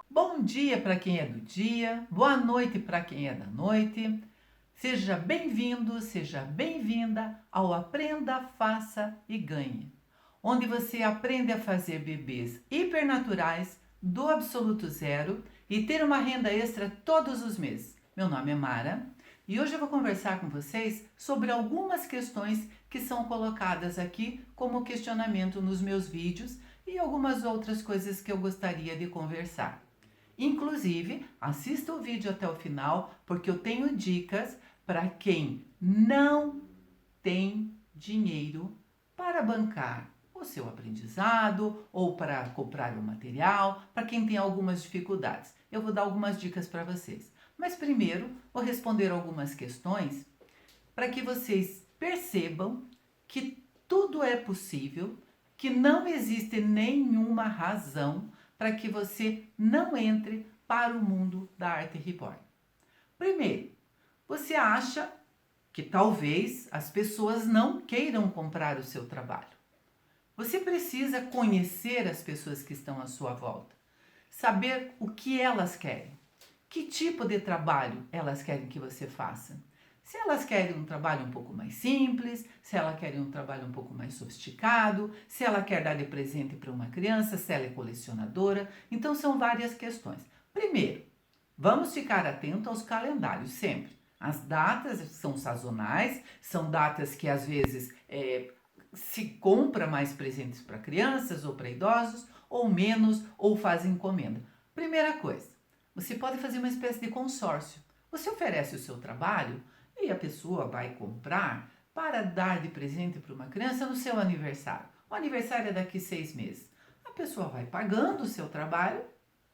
Bom dia para quem é do dia, boa noite para quem é da noite. Seja bem-vindo, seja bem-vinda ao Aprenda, Faça e Ganhe, onde você aprende a fazer bebês hipernaturais do absoluto zero e ter uma renda extra todos os meses. Meu nome é Mara e hoje eu vou conversar com vocês sobre algumas questões que são colocadas aqui como questionamento nos meus vídeos e algumas outras coisas que eu gostaria de conversar. Inclusive, assista o vídeo até o final, porque eu tenho dicas para quem não tem dinheiro para bancar o seu aprendizado ou para comprar o material, para quem tem algumas dificuldades. Eu vou dar algumas dicas para vocês. Mas primeiro, vou responder algumas questões para que vocês percebam que tudo é possível, que não existe nenhuma razão para que você não entre para o mundo da arte reborn. Primeiro, você acha que talvez as pessoas não queiram comprar o seu trabalho. Você precisa conhecer as pessoas que estão à sua volta, saber o que elas querem, que tipo de trabalho elas querem que você faça. Se elas querem um trabalho um pouco mais simples, se ela quer um trabalho um pouco mais sofisticado, se ela quer dar de presente para uma criança, se ela é colecionadora. Então são várias questões. Primeiro, vamos ficar atento aos calendários sempre. As datas são sazonais, são datas que às vezes se compra mais presentes para crianças ou para idosos, ou menos, ou faz encomenda. Primeira coisa, você pode fazer uma espécie de consórcio. Você oferece o seu trabalho e a pessoa vai comprar para dar de presente para uma criança no seu aniversário. O aniversário é daqui 6 meses. A pessoa vai pagando o seu trabalho,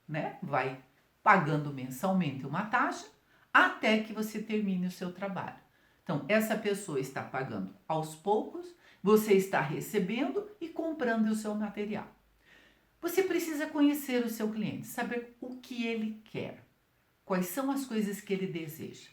né? Vai pagando mensalmente uma taxa até que você termine o seu trabalho. Então, essa pessoa está pagando aos poucos, você está recebendo e comprando o seu material. Você precisa conhecer o seu cliente, saber o que ele quer, quais são as coisas que ele deseja,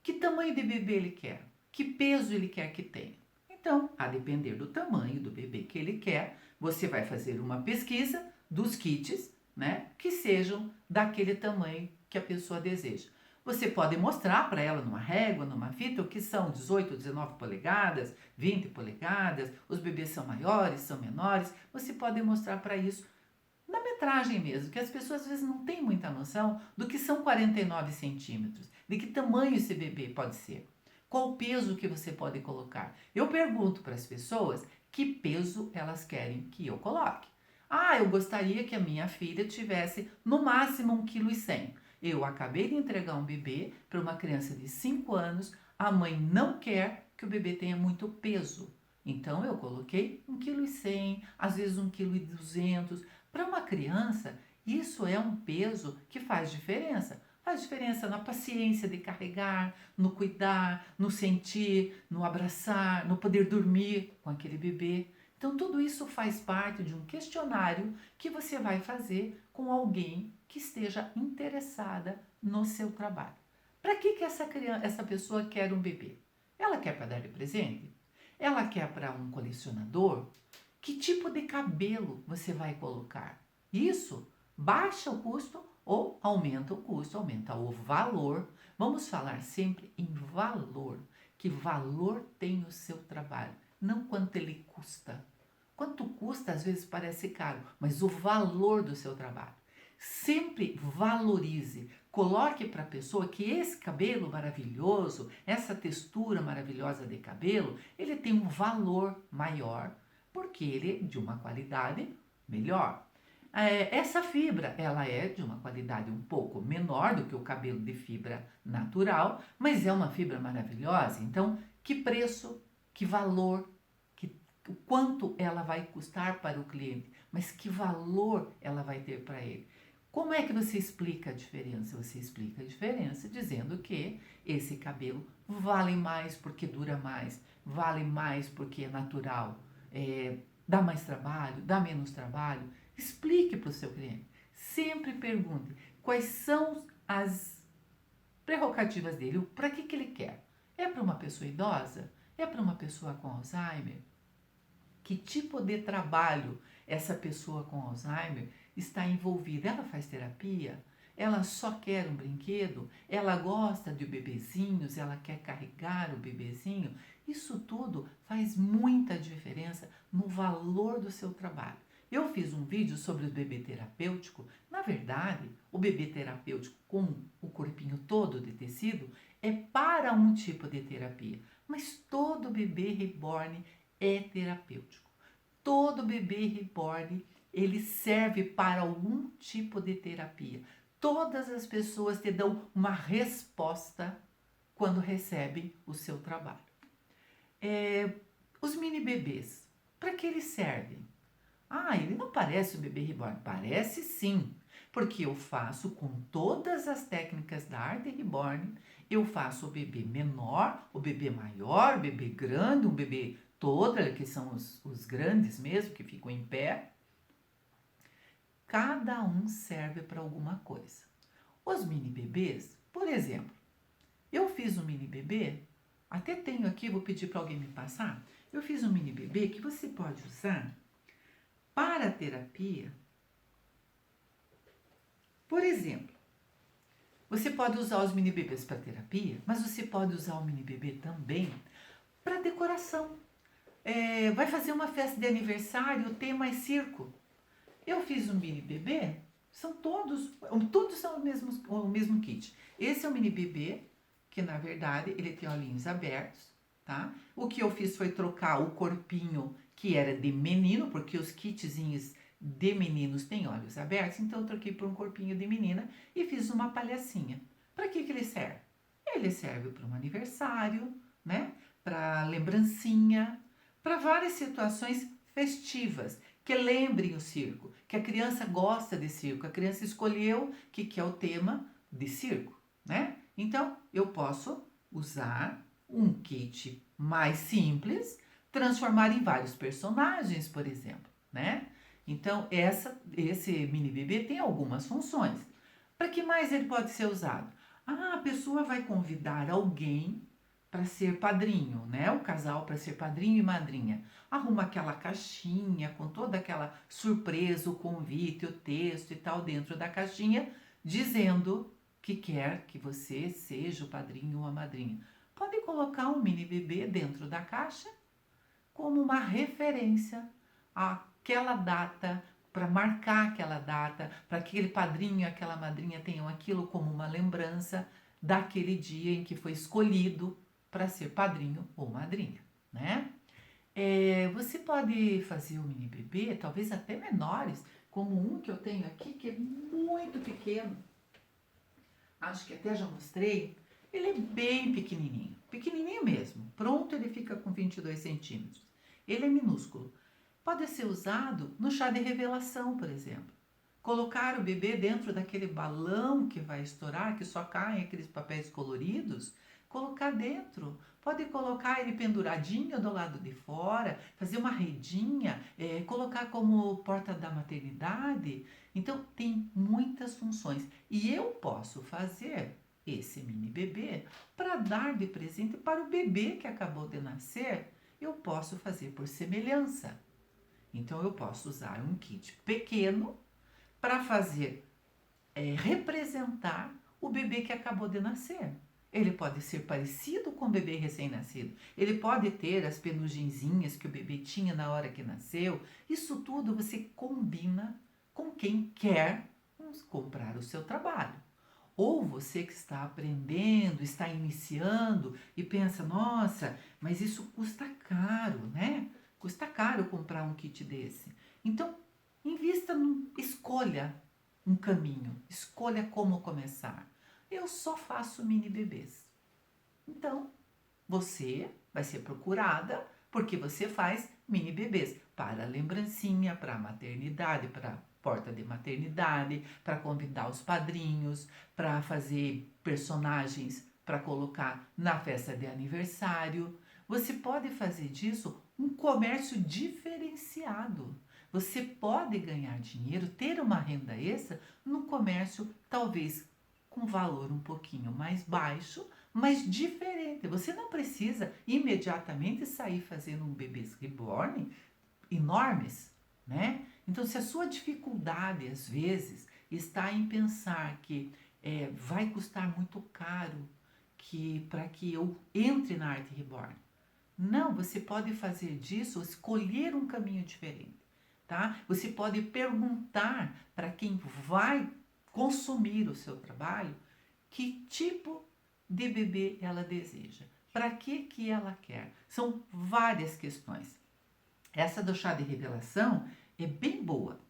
que tamanho de bebê ele quer, que peso ele quer que tenha. Então, a depender do tamanho do bebê que ele quer, você vai fazer uma pesquisa dos kits, né, que sejam daquele tamanho que a pessoa deseja. Você pode mostrar para ela numa régua, numa fita, o que são 18, 19 polegadas, 20 polegadas, os bebês são maiores, são menores. Você pode mostrar para isso na metragem mesmo, que as pessoas às vezes não têm muita noção do que são 49 centímetros, de que tamanho esse bebê pode ser, qual o peso que você pode colocar. Eu pergunto para as pessoas que peso elas querem que eu coloque. Ah, eu gostaria que a minha filha tivesse no máximo 1,1 kg. Eu acabei de entregar um bebê para uma criança de 5 anos, a mãe não quer que o bebê tenha muito peso. Então eu coloquei 1,1 kg, às vezes 1,2 kg. Para uma criança, isso é um peso que faz diferença. Faz diferença na paciência de carregar, no cuidar, no sentir, no abraçar, no poder dormir com aquele bebê. Então, tudo isso faz parte de um questionário que você vai fazer com alguém que esteja interessada no seu trabalho. Para que essa pessoa quer um bebê? Ela quer para dar de presente? Ela quer para um colecionador? Que tipo de cabelo você vai colocar? Isso baixa o custo ou aumenta o custo, aumenta o valor. Vamos falar sempre em valor. Que valor tem o seu trabalho, não quanto ele custa. Quanto custa às vezes parece caro, mas o valor do seu trabalho. Sempre valorize, coloque para a pessoa que esse cabelo maravilhoso, essa textura maravilhosa de cabelo, ele tem um valor maior, porque ele é de uma qualidade melhor. Essa fibra, ela é de uma qualidade um pouco menor do que o cabelo de fibra natural, mas é uma fibra maravilhosa. Então, que preço, que valor, o quanto ela vai custar para o cliente, mas que valor ela vai ter para ele. Como é que você explica a diferença? Você explica a diferença dizendo que esse cabelo vale mais porque dura mais, vale mais porque é natural, dá mais trabalho, dá menos trabalho. Explique para o seu cliente. Sempre pergunte quais são as prerrogativas dele, para que ele quer. É para uma pessoa idosa? É para uma pessoa com Alzheimer? Que tipo de trabalho essa pessoa com Alzheimer está envolvida? Ela faz terapia? Ela só quer um brinquedo? Ela gosta de bebezinhos? Ela quer carregar o bebezinho? Isso tudo faz muita diferença no valor do seu trabalho. Eu fiz um vídeo sobre o bebê terapêutico. Na verdade, o bebê terapêutico com o corpinho todo de tecido é para um tipo de terapia, mas todo bebê reborn é terapêutico. Todo bebê reborn, ele serve para algum tipo de terapia. Todas as pessoas te dão uma resposta quando recebem o seu trabalho. Os mini bebês, para que eles servem? Ele não parece o bebê reborn. Parece sim, porque eu faço com todas as técnicas da arte reborn. Eu faço o bebê menor, o bebê maior, o bebê grande, um bebê todo, que são os grandes mesmo, que ficam em pé. Cada um serve para alguma coisa. Os mini bebês, por exemplo, eu fiz um mini bebê, até tenho aqui, vou pedir para alguém me passar. Eu fiz um mini bebê que você pode usar para a terapia. Por exemplo, você pode usar os mini bebês para terapia, mas você pode usar o mini bebê também para decoração. Vai fazer uma festa de aniversário, o tema é circo. Eu fiz um mini bebê, todos são o mesmo kit. Esse é o mini bebê, que na verdade ele tem olhinhos abertos, tá? O que eu fiz foi trocar o corpinho que era de menino, porque os kitzinhos de meninos têm olhos abertos, então eu troquei por um corpinho de menina e fiz uma palhacinha. Para que ele serve? Ele serve para um aniversário, né? Para lembrancinha, para várias situações festivas que lembrem o circo, que a criança gosta de circo, a criança escolheu que é o tema de circo, né? Então, eu posso usar um kit mais simples, transformar em vários personagens, por exemplo, né? Então, esse mini bebê tem algumas funções. Para que mais ele pode ser usado? A pessoa vai convidar alguém para ser padrinho, né? O casal para ser padrinho e madrinha. Arruma aquela caixinha com toda aquela surpresa, o convite, o texto e tal dentro da caixinha, dizendo que quer que você seja o padrinho ou a madrinha. Pode colocar um mini bebê dentro da caixa como uma referência àquela data, para marcar aquela data, para que aquele padrinho e aquela madrinha tenham aquilo como uma lembrança daquele dia em que foi escolhido para ser padrinho ou madrinha, né? Você pode fazer o mini bebê, talvez até menores, como um que eu tenho aqui, que é muito pequeno. Acho que até já mostrei. Ele é bem pequenininho, pequenininho mesmo. Pronto, ele fica com 22 centímetros. Ele é minúsculo. Pode ser usado no chá de revelação, por exemplo. Colocar o bebê dentro daquele balão que vai estourar, que só caem aqueles papéis coloridos, colocar dentro. Pode colocar ele penduradinho do lado de fora, fazer uma redinha, colocar como porta da maternidade. Então, tem muitas funções. E eu posso fazer esse mini bebê para dar de presente para o bebê que acabou de nascer. Eu posso fazer por semelhança. Então, eu posso usar um kit pequeno para fazer representar o bebê que acabou de nascer. Ele pode ser parecido com o bebê recém-nascido. Ele pode ter as penugenzinhas que o bebê tinha na hora que nasceu. Isso tudo você combina com quem quer comprar o seu trabalho. Ou você que está aprendendo, está iniciando e pensa, nossa, mas isso custa caro, né? Custa caro comprar um kit desse. Então, escolha um caminho, escolha como começar. Eu só faço mini bebês. Então, você vai ser procurada porque você faz mini bebês para lembrancinha, para maternidade, para porta de maternidade, para convidar os padrinhos, para fazer personagens para colocar na festa de aniversário. Você pode fazer disso um comércio diferenciado. Você pode ganhar dinheiro, ter uma renda extra no comércio, talvez com valor um pouquinho mais baixo, mas diferente. Você não precisa imediatamente sair fazendo um bebês reborn enormes, né? Então, se a sua dificuldade, às vezes, está em pensar que vai custar muito caro para que eu entre na Arte Reborn. Não, você pode fazer disso, escolher um caminho diferente, tá? Você pode perguntar para quem vai consumir o seu trabalho que tipo de bebê ela deseja, para que ela quer. São várias questões. Essa do chá de revelação é bem boa.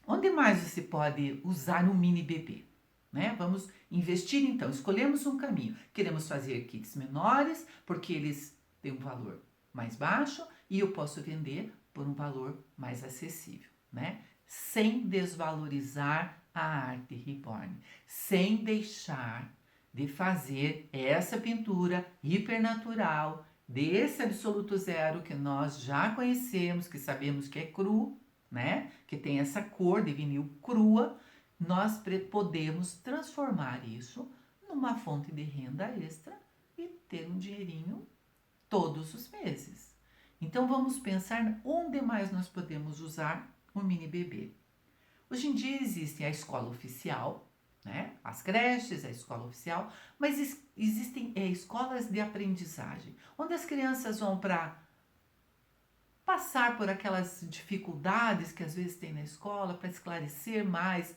Onde mais você pode usar um mini bebê? Né? Vamos investir então, escolhemos um caminho. Queremos fazer kits menores, porque eles têm um valor mais baixo e eu posso vender por um valor mais acessível, né? Sem desvalorizar a arte reborn, sem deixar de fazer essa pintura hipernatural, desse absoluto zero que nós já conhecemos, que sabemos que é cru, né? Que tem essa cor de vinil crua, nós podemos transformar isso numa fonte de renda extra e ter um dinheirinho todos os meses. Então vamos pensar onde mais nós podemos usar o mini bebê. Hoje em dia existe a escola oficial, né? As creches, a escola oficial, mas existem escolas de aprendizagem, onde as crianças vão para passar por aquelas dificuldades que às vezes tem na escola, para esclarecer mais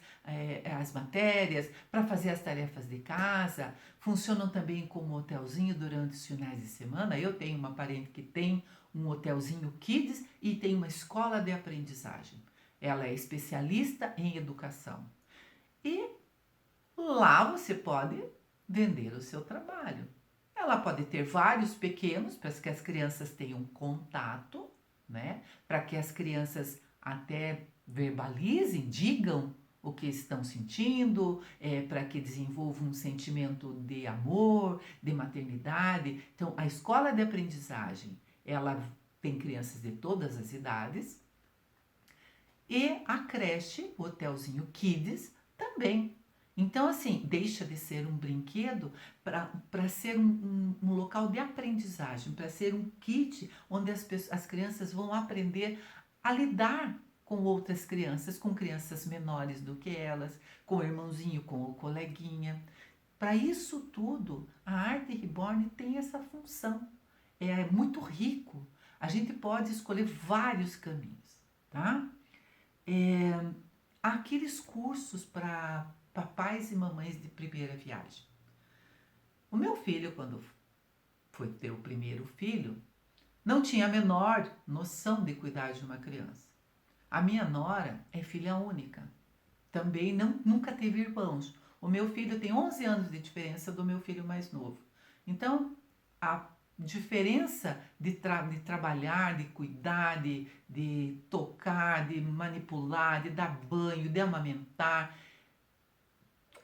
as matérias, para fazer as tarefas de casa. Funcionam também como hotelzinho durante os finais de semana. Eu tenho uma parente que tem um hotelzinho kids e tem uma escola de aprendizagem. Ela é especialista em educação. E lá você pode vender o seu trabalho. Ela pode ter vários pequenos para que as crianças tenham contato, né? Para que as crianças até verbalizem, digam o que estão sentindo, para que desenvolvam um sentimento de amor, de maternidade. Então, a escola de aprendizagem, ela tem crianças de todas as idades, e a creche, o hotelzinho Kids, também. Então, assim, deixa de ser um brinquedo para ser um local de aprendizagem, para ser um kit onde as crianças vão aprender a lidar com outras crianças, com crianças menores do que elas, com o irmãozinho, com o coleguinha. Para isso tudo, a Arte Reborn tem essa função. É muito rico. A gente pode escolher vários caminhos, tá? Há aqueles cursos para papais e mamães de primeira viagem. O meu filho, quando foi ter o primeiro filho, não tinha a menor noção de cuidar de uma criança. A minha nora é filha única. Também nunca teve irmãos. O meu filho tem 11 anos de diferença do meu filho mais novo. Então, a diferença de trabalhar, de cuidar, de tocar, de manipular, de dar banho, de amamentar,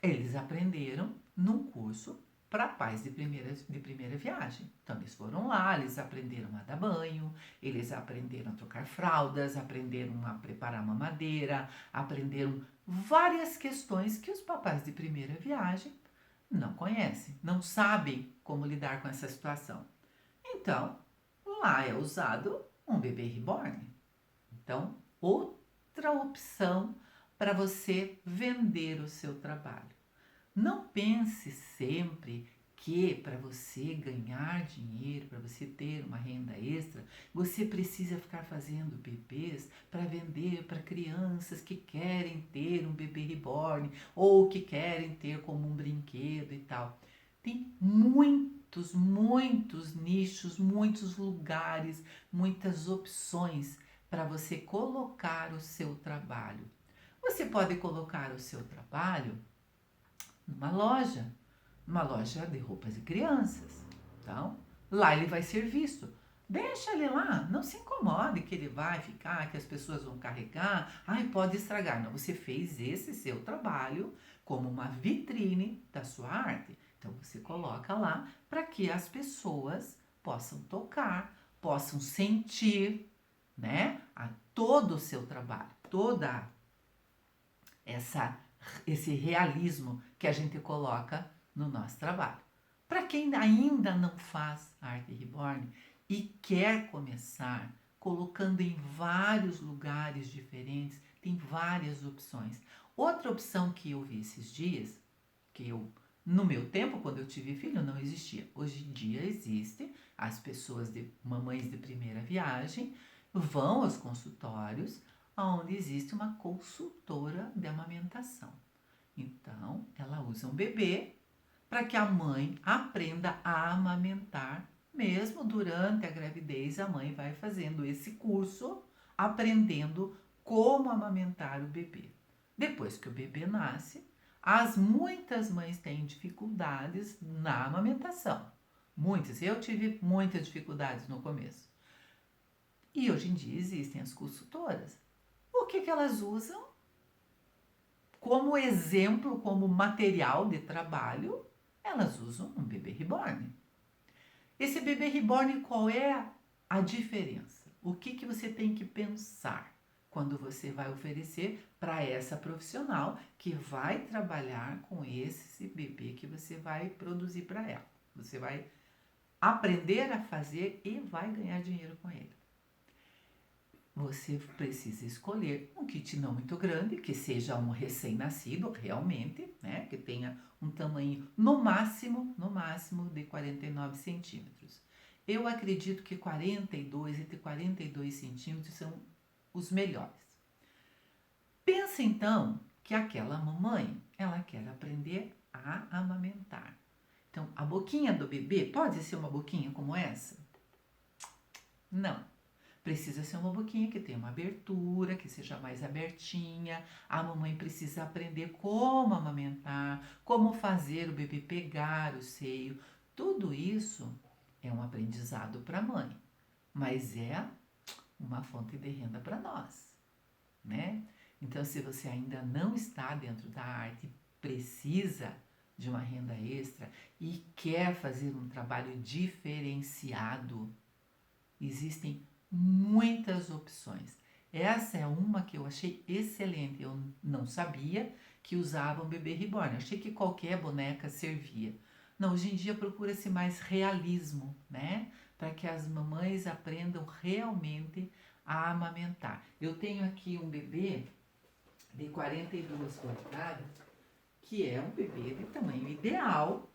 eles aprenderam num curso para pais de primeira viagem. Então, eles foram lá, eles aprenderam a dar banho, eles aprenderam a trocar fraldas, aprenderam a preparar mamadeira, aprenderam várias questões que os papais de primeira viagem não conhecem, não sabem como lidar com essa situação. Então, lá é usado um bebê reborn. Então, outra opção para você vender o seu trabalho. Não pense sempre que para você ganhar dinheiro, para você ter uma renda extra, você precisa ficar fazendo bebês para vender para crianças que querem ter um bebê reborn ou que querem ter como um brinquedo e tal. Tem muitos nichos, muitos lugares, muitas opções para você colocar o seu trabalho. Você pode colocar o seu trabalho numa loja de roupas de crianças. Então, lá ele vai ser visto. Deixa ele lá, não se incomode que ele vai ficar, que as pessoas vão carregar, ai, pode estragar. Não, você fez esse seu trabalho como uma vitrine da sua arte. Então, você coloca lá para que as pessoas possam tocar, possam sentir, né, todo o seu trabalho, toda esse realismo que a gente coloca no nosso trabalho. Para quem ainda não faz arte reborn e quer começar colocando em vários lugares diferentes, tem várias opções. Outra opção que eu vi esses dias, no meu tempo, quando eu tive filho, não existia. Hoje em dia existe, as pessoas mamães de primeira viagem vão aos consultórios onde existe uma consultora de amamentação. Então, ela usa um bebê para que a mãe aprenda a amamentar. Mesmo durante a gravidez, a mãe vai fazendo esse curso, aprendendo como amamentar o bebê. Depois que o bebê nasce, muitas mães têm dificuldades na amamentação. Muitas. Eu tive muitas dificuldades no começo. E hoje em dia existem as consultoras. O que elas usam? Como exemplo, como material de trabalho, elas usam um bebê reborn. Esse bebê reborn, qual é a diferença? O que você tem que pensar quando você vai oferecer para essa profissional que vai trabalhar com esse bebê que você vai produzir para ela? Você vai aprender a fazer e vai ganhar dinheiro com ele. Você precisa escolher um kit não muito grande, que seja um recém-nascido realmente, né? Que tenha um tamanho no máximo de 49 centímetros. Eu acredito que entre 42 centímetros são os melhores. Pensa então que aquela mamãe, ela quer aprender a amamentar. Então, a boquinha do bebê pode ser uma boquinha como essa? Não. Precisa ser uma boquinha que tenha uma abertura, que seja mais abertinha. A mamãe precisa aprender como amamentar, como fazer o bebê pegar o seio. Tudo isso é um aprendizado para a mãe, mas é uma fonte de renda para nós, né? Então, se você ainda não está dentro da arte, precisa de uma renda extra e quer fazer um trabalho diferenciado, existem muitas opções. Essa é uma que eu achei excelente. Eu não sabia que usavam bebê reborn. Achei que qualquer boneca servia. Não, hoje em dia procura-se mais realismo, né? Para que as mamães aprendam realmente a amamentar. Eu tenho aqui um bebê de 42 polegadas, que é um bebê de tamanho ideal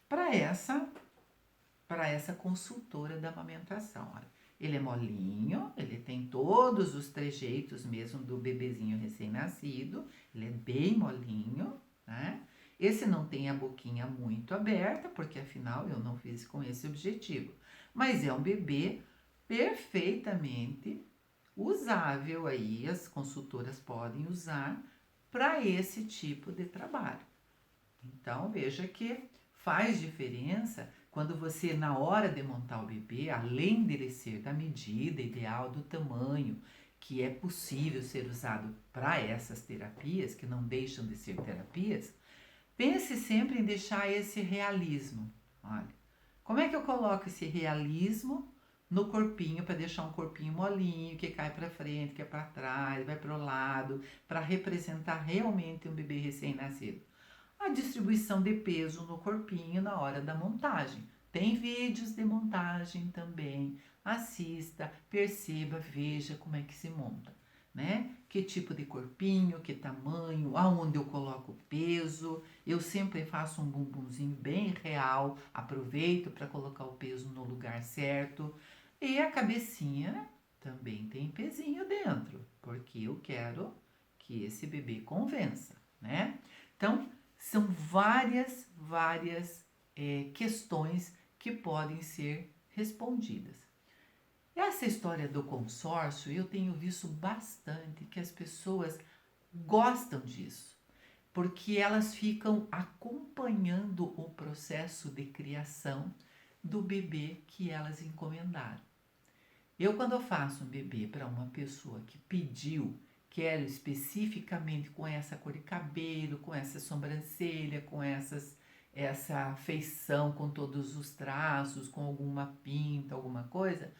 para essa consultora da amamentação. Olha. Ele é molinho, ele tem todos os trejeitos mesmo do bebezinho recém-nascido, ele é bem molinho, né? Esse não tem a boquinha muito aberta, porque afinal eu não fiz com esse objetivo. Mas é um bebê perfeitamente usável aí, as consultoras podem usar para esse tipo de trabalho. Então, veja que faz diferença quando você, na hora de montar o bebê, além dele ser da medida ideal, do tamanho que é possível ser usado para essas terapias, que não deixam de ser terapias, pense sempre em deixar esse realismo. Olha, como é que eu coloco esse realismo no corpinho para deixar um corpinho molinho, que cai para frente, que é para trás, vai para o lado, para representar realmente um bebê recém-nascido? A distribuição de peso no corpinho na hora da montagem. Tem vídeos de montagem também. Assista, perceba, veja como é que se monta, né? Que tipo de corpinho, que tamanho, aonde eu coloco o peso. Eu sempre faço um bumbumzinho bem real, aproveito para colocar o peso no lugar certo. E a cabecinha também tem pezinho dentro, porque eu quero que esse bebê convença, né? Então, são várias questões que podem ser respondidas. Essa história do consórcio, eu tenho visto bastante que as pessoas gostam disso, porque elas ficam acompanhando o processo de criação do bebê que elas encomendaram. Quando eu faço um bebê para uma pessoa que pediu, quero especificamente com essa cor de cabelo, com essa sobrancelha, com essa feição, com todos os traços, com alguma pinta, alguma coisa,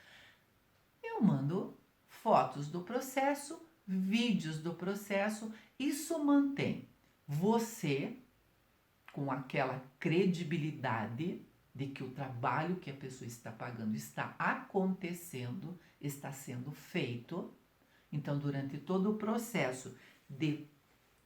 eu mando fotos do processo, vídeos do processo. Isso mantém você com aquela credibilidade, de que o trabalho que a pessoa está pagando está acontecendo, está sendo feito. Então, durante todo o processo de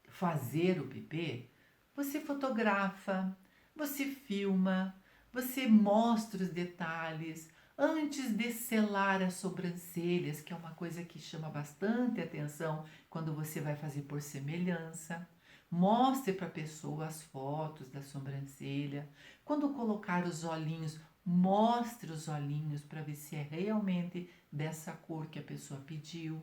fazer o bebê, você fotografa, você filma, você mostra os detalhes antes de selar as sobrancelhas, que é uma coisa que chama bastante atenção quando você vai fazer por semelhança. Mostre para a pessoa as fotos da sobrancelha. Quando colocar os olhinhos, mostre os olhinhos para ver se é realmente dessa cor que a pessoa pediu,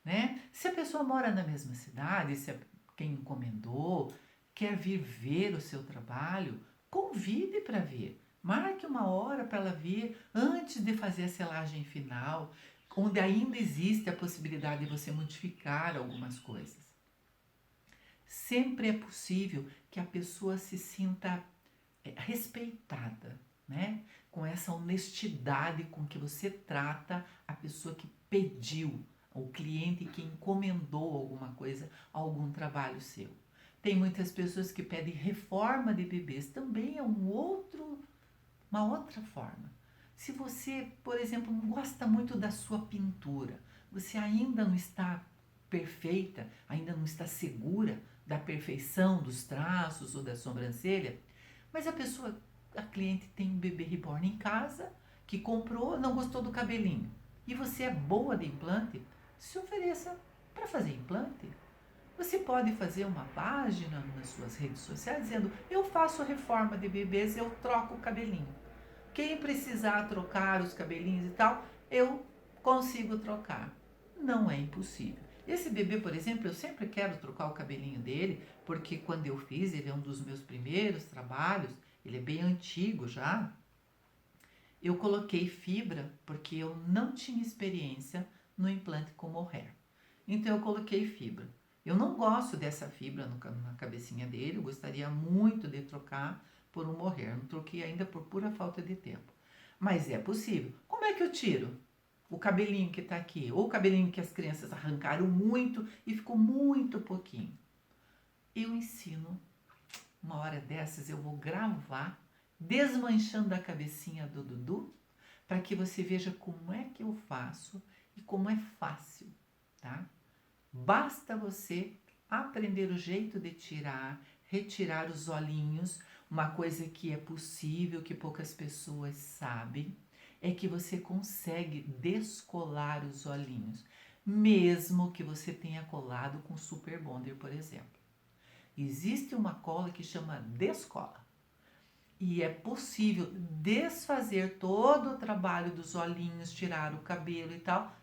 né? Se a pessoa mora na mesma cidade, se quem encomendou quer vir ver o seu trabalho, convide para vir. Marque uma hora para ela vir antes de fazer a selagem final, onde ainda existe a possibilidade de você modificar algumas coisas. Sempre é possível que a pessoa se sinta respeitada, né? Com essa honestidade com que você trata a pessoa que pediu, o cliente que encomendou alguma coisa, algum trabalho seu. Tem muitas pessoas que pedem reforma de bebês, também é uma outra forma. Se você, por exemplo, não gosta muito da sua pintura, você ainda não está perfeita, ainda não está segura da perfeição dos traços ou da sobrancelha, mas a cliente tem um bebê reborn em casa, que comprou, não gostou do cabelinho, e você é boa de implante, se ofereça para fazer implante. Você pode fazer uma página nas suas redes sociais dizendo: eu faço reforma de bebês, eu troco o cabelinho. Quem precisar trocar os cabelinhos e tal, eu consigo trocar. Não é impossível. Esse bebê, por exemplo, eu sempre quero trocar o cabelinho dele, porque quando eu fiz, ele é um dos meus primeiros trabalhos, ele é bem antigo já. Eu coloquei fibra porque eu não tinha experiência no implante com mohair. Então eu coloquei fibra. Eu não gosto dessa fibra na cabecinha dele, eu gostaria muito de trocar por um mohair. Não troquei ainda por pura falta de tempo. Mas é possível. Como é que eu tiro o cabelinho que está aqui? Ou o cabelinho que as crianças arrancaram muito e ficou muito pouquinho? Eu ensino. Uma hora dessas eu vou gravar desmanchando a cabecinha do Dudu para que você veja como é que eu faço e como é fácil, tá? Basta você aprender o jeito de tirar, retirar os olhinhos. Uma coisa que é possível, que poucas pessoas sabem, é que você consegue descolar os olhinhos, mesmo que você tenha colado com Super Bonder, por exemplo. Existe uma cola que chama Descola. E é possível desfazer todo o trabalho dos olhinhos, tirar o cabelo e tal,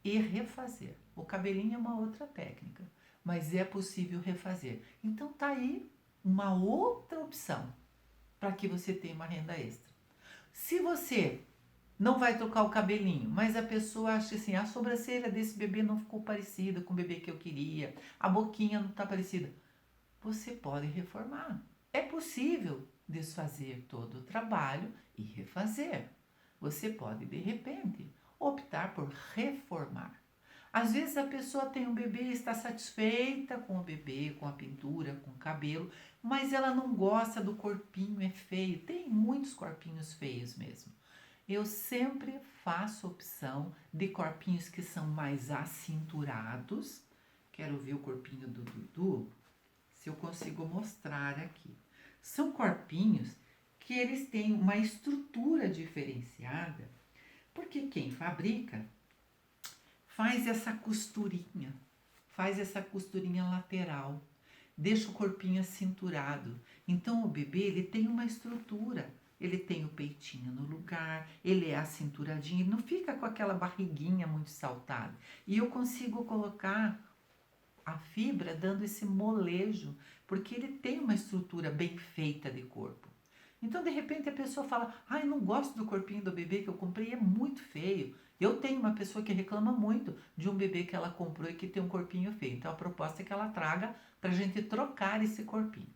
e refazer. O cabelinho é uma outra técnica, mas é possível refazer. Então tá aí uma outra opção para que você tenha uma renda extra. Se você não vai trocar o cabelinho, mas a pessoa acha assim, a sobrancelha desse bebê não ficou parecida com o bebê que eu queria, a boquinha não está parecida, você pode reformar. É possível desfazer todo o trabalho e refazer. Você pode, de repente, optar por reformar. Às vezes a pessoa tem um bebê e está satisfeita com o bebê, com a pintura, com o cabelo, mas ela não gosta do corpinho, é feio. Tem muitos corpinhos feios mesmo. Eu sempre faço opção de corpinhos que são mais acinturados. Quero ver o corpinho do Dudu, se eu consigo mostrar aqui. São corpinhos que eles têm uma estrutura diferenciada, porque quem fabrica faz essa costurinha lateral, deixa o corpinho acinturado. Então o bebê ele tem uma estrutura, ele tem o peitinho no lugar, ele é acinturadinho, ele não fica com aquela barriguinha muito saltada. E eu consigo colocar a fibra dando esse molejo, porque ele tem uma estrutura bem feita de corpo. Então, de repente, a pessoa fala: ai, não gosto do corpinho do bebê que eu comprei, é muito feio. Eu tenho uma pessoa que reclama muito de um bebê que ela comprou e que tem um corpinho feio. Então, a proposta é que ela traga para a gente trocar esse corpinho.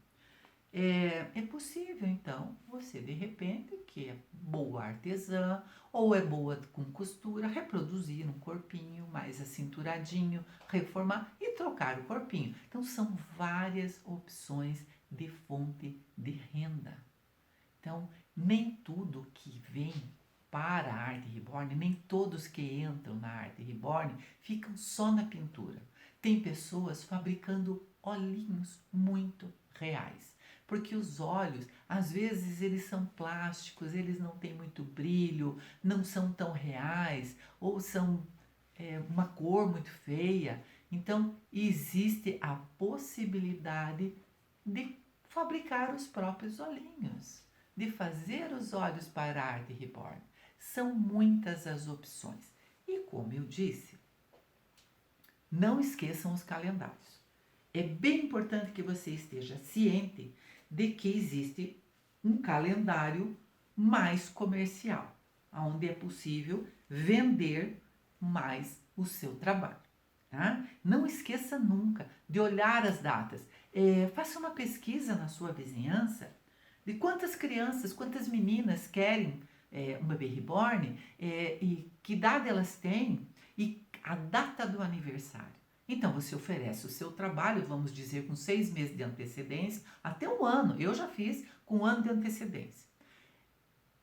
É possível, então, você, de repente, que é boa artesã ou é boa com costura, reproduzir um corpinho mais acinturadinho, reformar e trocar o corpinho. Então, são várias opções de fonte de renda. Então, nem tudo que vem para a arte reborn, nem todos que entram na arte reborn ficam só na pintura. Tem pessoas fabricando olhinhos muito reais, porque os olhos, às vezes, eles são plásticos, eles não têm muito brilho, não são tão reais, ou são uma cor muito feia. Então, existe a possibilidade de fabricar os próprios olhinhos, de fazer os olhos para a arte reborn. São muitas as opções. E como eu disse, não esqueçam os calendários. É bem importante que você esteja ciente de que existe um calendário mais comercial, onde é possível vender mais o seu trabalho. Tá? Não esqueça nunca de olhar as datas. Faça uma pesquisa na sua vizinhança de quantas crianças, quantas meninas querem um bebê reborn, e que idade elas têm e a data do aniversário. Então você oferece o seu trabalho, vamos dizer, com 6 meses de antecedência, até um ano. Eu já fiz com um ano de antecedência.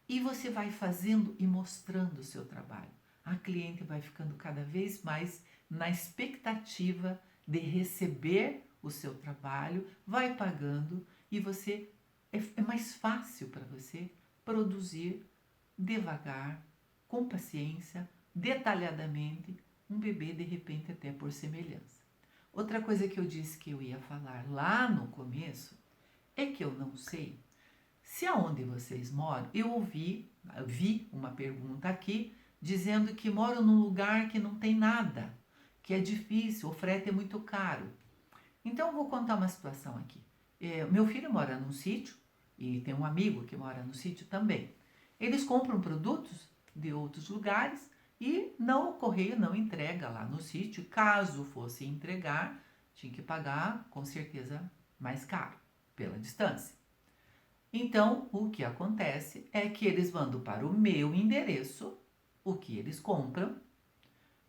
E você vai fazendo e mostrando o seu trabalho. A cliente vai ficando cada vez mais na expectativa de receber o seu trabalho, vai pagando e você é mais fácil para você produzir devagar, com paciência, detalhadamente, um bebê de repente até por semelhança. Outra coisa que eu disse que eu ia falar lá no começo é que eu não sei se aonde vocês moram, eu vi uma pergunta aqui dizendo que moram num lugar que não tem nada, que é difícil, o frete é muito caro. Então eu vou contar uma situação aqui. Meu filho mora num sítio e tem um amigo que mora no sítio também. Eles compram produtos de outros lugares e o correio não entrega lá no sítio. Caso fosse entregar, tinha que pagar com certeza mais caro pela distância. Então, o que acontece é que eles mandam para o meu endereço o que eles compram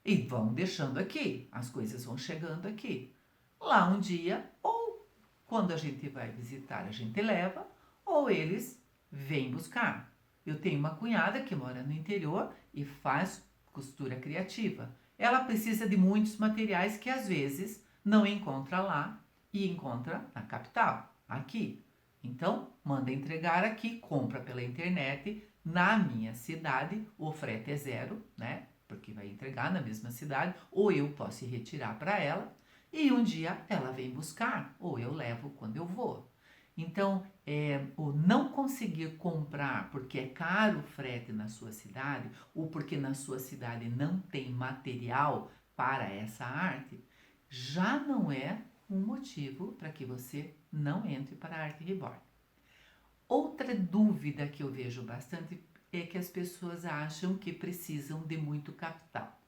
e vão deixando aqui. As coisas vão chegando aqui. Lá um dia, ou quando a gente vai visitar, a gente leva, ou eles vêm buscar. Eu tenho uma cunhada que mora no interior e faz costura criativa. Ela precisa de muitos materiais que às vezes não encontra lá e encontra na capital, aqui. Então, manda entregar aqui, compra pela internet, na minha cidade, o frete é zero, né? Porque vai entregar na mesma cidade, ou eu posso ir retirar para ela, e um dia ela vem buscar, ou eu levo quando eu vou. Então, o não conseguir comprar porque é caro o frete na sua cidade, ou porque na sua cidade não tem material para essa arte, já não é um motivo para que você não entre para a arte reborn. Outra dúvida que eu vejo bastante é que as pessoas acham que precisam de muito capital.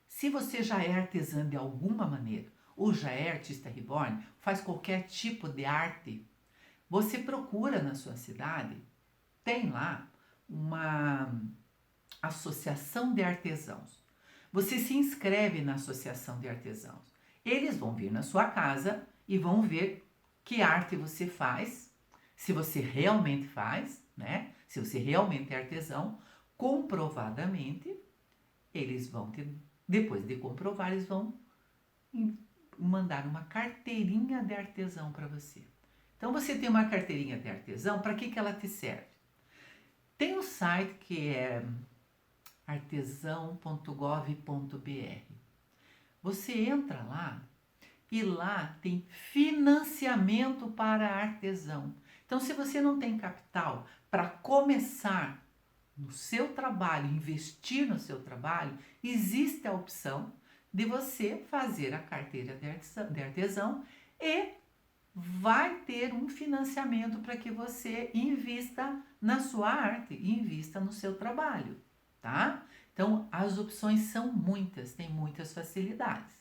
Se você já é artesã de alguma maneira, ou já é artista reborn, faz qualquer tipo de arte, você procura na sua cidade, tem lá uma associação de artesãos. Você se inscreve na associação de artesãos. Eles vão vir na sua casa e vão ver que arte você faz, se você realmente faz, né? Se você realmente é artesão, comprovadamente, eles vão ter, depois de comprovar, eles vão mandar uma carteirinha de artesão para você. Então você tem uma carteirinha de artesão, para que ela te serve? Tem um site que é artesão.gov.br. Você entra lá e lá tem financiamento para artesão. Então, se você não tem capital para começar no seu trabalho, investir no seu trabalho, existe a opção de você fazer a carteira de artesão e vai ter um financiamento para que você invista na sua arte, invista no seu trabalho, tá? Então, as opções são muitas, tem muitas facilidades.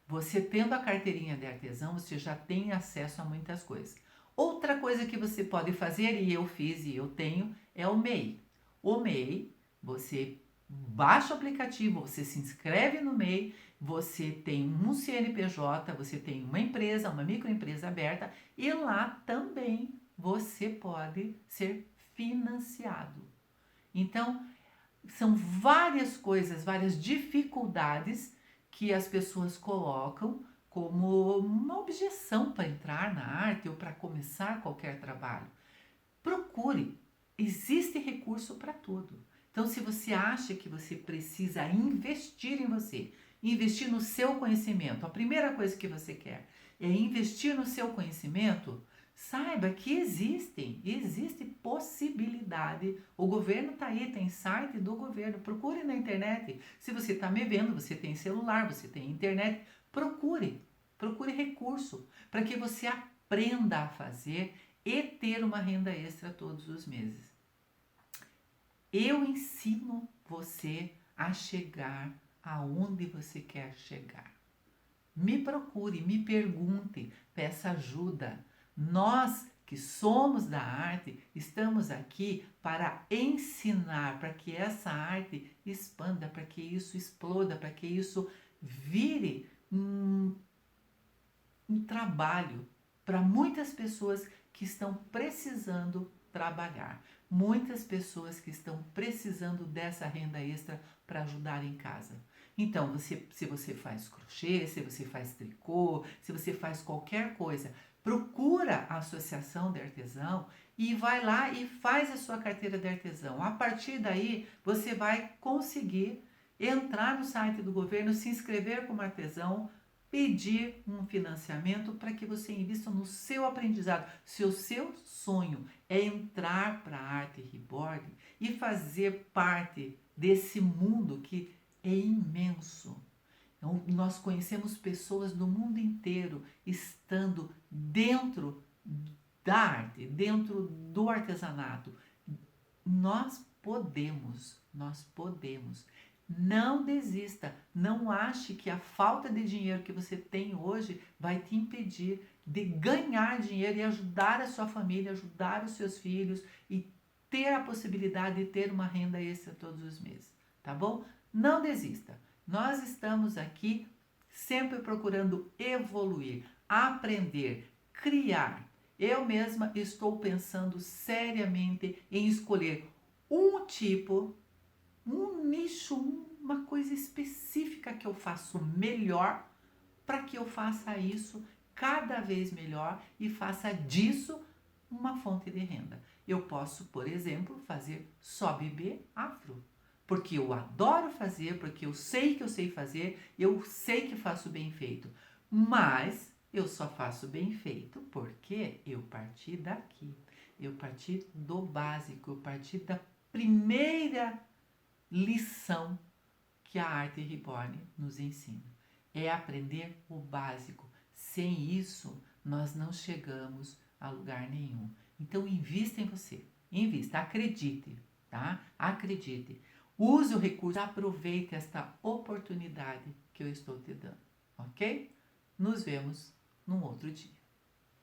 Você tendo a carteirinha de artesão, você já tem acesso a muitas coisas. Outra coisa que você pode fazer, e eu fiz e eu tenho, é o MEI. O MEI, você baixa o aplicativo, você se inscreve no MEI, você tem um CNPJ, você tem uma empresa, uma microempresa aberta, e lá também você pode ser financiado. Então, são várias coisas, várias dificuldades que as pessoas colocam como uma objeção para entrar na arte ou para começar qualquer trabalho. Procure, existe recurso para tudo. Então, se você acha que você precisa investir em você, investir no seu conhecimento, a primeira coisa que você quer é investir no seu conhecimento, saiba que existe possibilidade. O governo está aí, tem site do governo, procure na internet. Se você está me vendo, você tem celular, você tem internet, procure recurso para que você aprenda a fazer e ter uma renda extra todos os meses. Eu ensino você a chegar aonde você quer chegar. Me procure, me pergunte, peça ajuda. Nós que somos da arte, estamos aqui para ensinar, para que essa arte expanda, para que isso exploda, para que isso vire um trabalho para muitas pessoas que estão precisando trabalhar. Muitas pessoas que estão precisando dessa renda extra para ajudar em casa. Então, se você faz crochê, se você faz tricô, se você faz qualquer coisa, procura a associação de artesão e vai lá e faz a sua carteira de artesão. A partir daí, você vai conseguir entrar no site do governo, se inscrever como artesão, pedir um financiamento para que você invista no seu aprendizado. Se o seu sonho é entrar para a arte reborn e fazer parte desse mundo que é imenso. Então, nós conhecemos pessoas do mundo inteiro estando dentro da arte, dentro do artesanato. Nós podemos. Não desista, não ache que a falta de dinheiro que você tem hoje vai te impedir de ganhar dinheiro e ajudar a sua família, ajudar os seus filhos e ter a possibilidade de ter uma renda extra todos os meses, tá bom? Não desista, nós estamos aqui sempre procurando evoluir, aprender, criar. Eu mesma estou pensando seriamente em escolher um tipo, um nicho, uma coisa específica que eu faço melhor, para que eu faça isso cada vez melhor e faça disso uma fonte de renda. Eu posso, por exemplo, fazer só bebê afro, porque eu adoro fazer, porque eu sei que eu sei fazer, eu sei que faço bem feito, mas eu só faço bem feito porque eu parti daqui, eu parti do básico, eu parti da primeira lição que a arte reborn nos ensina. É aprender o básico. Sem isso, nós não chegamos a lugar nenhum. Então, invista em você. Invista, acredite, tá? Acredite. Use o recurso, aproveite esta oportunidade que eu estou te dando, ok? Nos vemos num outro dia.